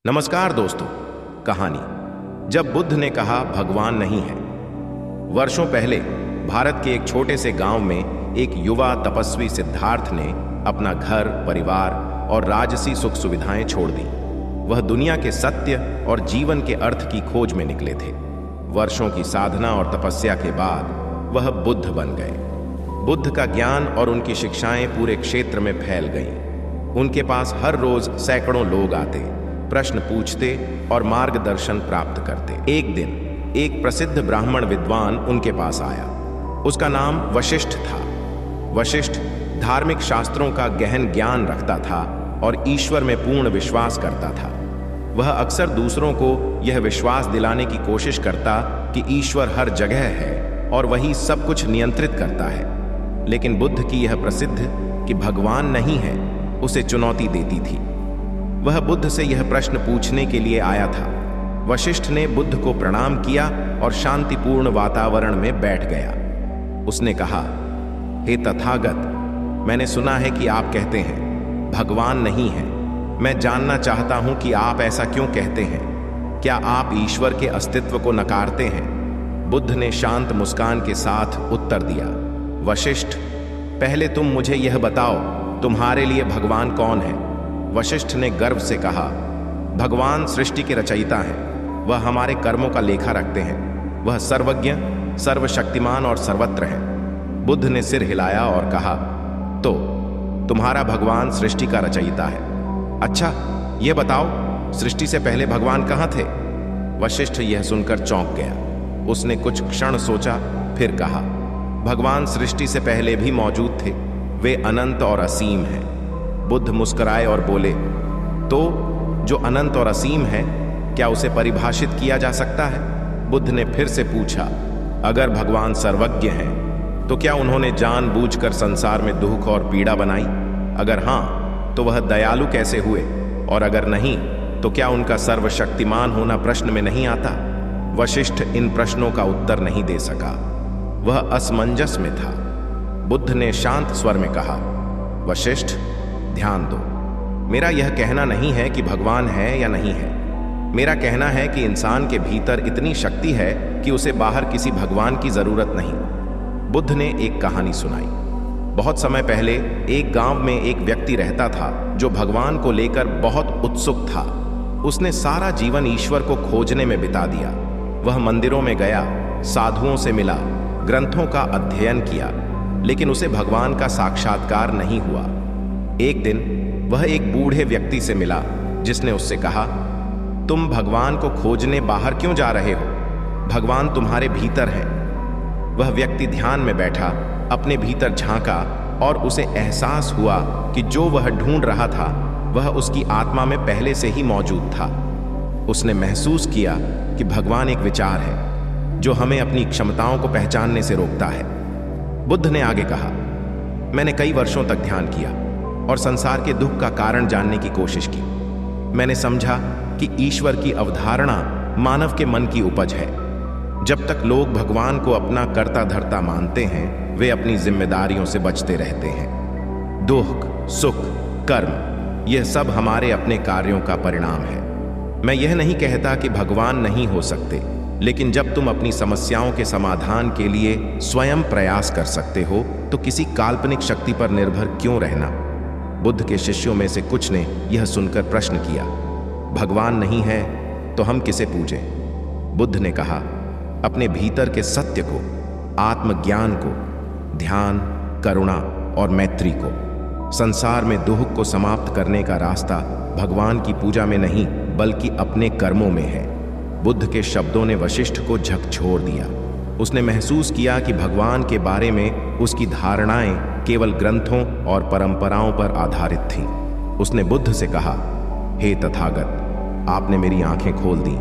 नमस्कार दोस्तों। कहानी जब बुद्ध ने कहा भगवान नहीं है। वर्षों पहले भारत के एक छोटे से गांव में एक युवा तपस्वी सिद्धार्थ ने अपना घर, परिवार और राजसी सुख सुविधाएं छोड़ दी। वह दुनिया के सत्य और जीवन के अर्थ की खोज में निकले थे। वर्षों की साधना और तपस्या के बाद वह बुद्ध बन गए। बुद्ध का ज्ञान और उनकी शिक्षाएं पूरे क्षेत्र में फैल गईं। उनके पास हर रोज सैकड़ों लोग आते, प्रश्न पूछते और मार्गदर्शन प्राप्त करते। एक दिन एक प्रसिद्ध ब्राह्मण विद्वान उनके पास आया। उसका नाम वशिष्ठ था। वशिष्ठ धार्मिक शास्त्रों का गहन ज्ञान रखता था और ईश्वर में पूर्ण विश्वास करता था। वह अक्सर दूसरों को यह विश्वास दिलाने की कोशिश करता कि ईश्वर हर जगह है और वही सब कुछ नियंत्रित करता है। लेकिन बुद्ध की यह प्रसिद्ध कि भगवान नहीं है उसे चुनौती देती थी। वह बुद्ध से यह प्रश्न पूछने के लिए आया था। वशिष्ठ ने बुद्ध को प्रणाम किया और शांतिपूर्ण वातावरण में बैठ गया। उसने कहा, हे तथागत, मैंने सुना है कि आप कहते हैं भगवान नहीं है। मैं जानना चाहता हूं कि आप ऐसा क्यों कहते हैं। क्या आप ईश्वर के अस्तित्व को नकारते हैं? बुद्ध ने शांत मुस्कान के साथ उत्तर दिया, वशिष्ठ, पहले तुम मुझे यह बताओ, तुम्हारे लिए भगवान कौन है? वशिष्ठ ने गर्व से कहा, भगवान सृष्टि के रचयिता हैं। वह हमारे कर्मों का लेखा रखते हैं। वह सर्वज्ञ, सर्वशक्तिमान और सर्वत्र है। बुद्ध ने सिर हिलाया और कहा, तो तुम्हारा भगवान सृष्टि का रचयिता है। अच्छा, यह बताओ, सृष्टि से पहले भगवान कहाँ थे? वशिष्ठ यह सुनकर चौंक गया। उसने कुछ क्षण सोचा, फिर कहा, भगवान सृष्टि से पहले भी मौजूद थे। वे अनंत और असीम हैं। बुद्ध मुस्कुराए और बोले, तो जो अनंत और असीम है, क्या उसे परिभाषित किया जा सकता है? बुद्ध ने फिर से पूछा, अगर भगवान सर्वज्ञ हैं, तो क्या उन्होंने जानबूझकर संसार में दुख और पीड़ा बनाई? अगर हां, तो वह दयालु कैसे हुए? और अगर नहीं, तो क्या उनका सर्वशक्तिमान होना प्रश्न में नहीं आता? वशिष्ठ इन प्रश्नों का उत्तर नहीं दे सका। वह असमंजस में था। बुद्ध ने शांत स्वर में कहा, वशिष्ठ, ध्यान दो। मेरा यह कहना नहीं है कि भगवान है या नहीं है। मेरा कहना है कि इंसान के भीतर इतनी शक्ति है कि उसे बाहर किसी भगवान की जरूरत नहीं। बुद्ध ने एक कहानी सुनाई। बहुत समय पहले एक गांव में एक व्यक्ति रहता था जो भगवान को लेकर बहुत उत्सुक था। उसने सारा जीवन ईश्वर को खोजने में बिता दिया। वह मंदिरों में गया, साधुओं से मिला, ग्रंथों का अध्ययन किया, लेकिन उसे भगवान का साक्षात्कार नहीं हुआ। एक दिन वह एक बूढ़े व्यक्ति से मिला जिसने उससे कहा, तुम भगवान को खोजने बाहर क्यों जा रहे हो? भगवान तुम्हारे भीतर है। वह व्यक्ति ध्यान में बैठा, अपने भीतर झांका और उसे एहसास हुआ कि जो वह ढूंढ रहा था वह उसकी आत्मा में पहले से ही मौजूद था। उसने महसूस किया कि भगवान एक विचार है जो हमें अपनी क्षमताओं को पहचानने से रोकता है। बुद्ध ने आगे कहा, मैंने कई वर्षों तक ध्यान किया और संसार के दुख का कारण जानने की कोशिश की। मैंने समझा कि ईश्वर की अवधारणा मानव के मन की उपज है। जब तक लोग भगवान को अपना कर्ता धर्ता मानते हैं, वे अपनी जिम्मेदारियों से बचते रहते हैं। दुख, सुख, कर्म, यह सब हमारे अपने कार्यों का परिणाम है। मैं यह नहीं कहता कि भगवान नहीं हो सकते, लेकिन जब तुम अपनी समस्याओं के समाधान के लिए स्वयं प्रयास कर सकते हो, तो किसी काल्पनिक शक्ति पर निर्भर क्यों रहना? बुद्ध के शिष्यों में से कुछ ने यह सुनकर प्रश्न किया, भगवान नहीं है तो हम किसे पूजें? बुद्ध ने कहा, अपने भीतर के सत्य को, आत्मज्ञान को, ध्यान, करुणा और मैत्री को। संसार में दुख को समाप्त करने का रास्ता भगवान की पूजा में नहीं बल्कि अपने कर्मों में है। बुद्ध के शब्दों ने वशिष्ठ को झकझोर दिया। उसने महसूस किया कि भगवान के बारे में उसकी धारणाएं केवल ग्रंथों और परंपराओं पर आधारित थीं। उसने बुद्ध से कहा, हे तथागत, आपने मेरी आंखें खोल दी।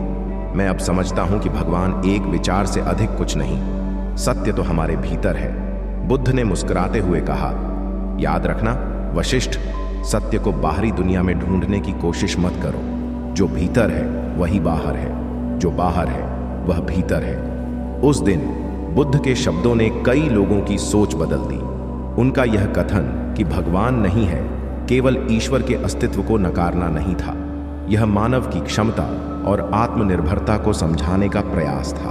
मैं अब समझता हूं कि भगवान एक विचार से अधिक कुछ नहीं, सत्य तो हमारे भीतर है। बुद्ध ने मुस्कुराते हुए कहा, याद रखना वशिष्ठ, सत्य को बाहरी दुनिया में ढूंढने की कोशिश मत करो। जो भीतर है वही बाहर है, जो बाहर है वह भीतर है। उस दिन बुद्ध के शब्दों ने कई लोगों की सोच बदल दी। उनका यह कथन कि भगवान नहीं है केवल ईश्वर के अस्तित्व को नकारना नहीं था, यह मानव की क्षमता और आत्मनिर्भरता को समझाने का प्रयास था।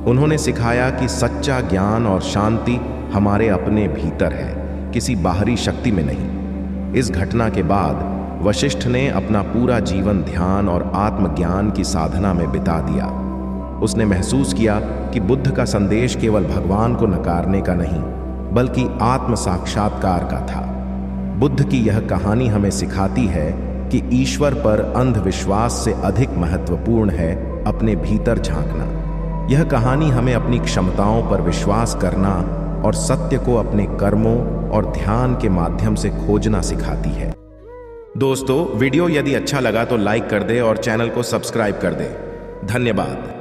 उन्होंने सिखाया कि सच्चा ज्ञान और शांति हमारे अपने भीतर है, किसी बाहरी शक्ति में नहीं। इस घटना के बाद वशिष्ठ ने अपना पूरा जीवन ध्यान और आत्मज्ञान की साधना में बिता दिया। उसने महसूस किया कि बुद्ध का संदेश केवल भगवान को नकारने का नहीं, बल्कि आत्म साक्षात्कार का था। बुद्ध की यह कहानी हमें सिखाती है कि ईश्वर पर अंधविश्वास से अधिक महत्वपूर्ण है अपने भीतर झांकना। यह कहानी हमें अपनी क्षमताओं पर विश्वास करना और सत्य को अपने कर्मों और ध्यान के माध्यम से खोजना सिखाती है। दोस्तों, वीडियो यदि अच्छा लगा तो लाइक कर दे और चैनल को सब्सक्राइब कर दे। धन्यवाद।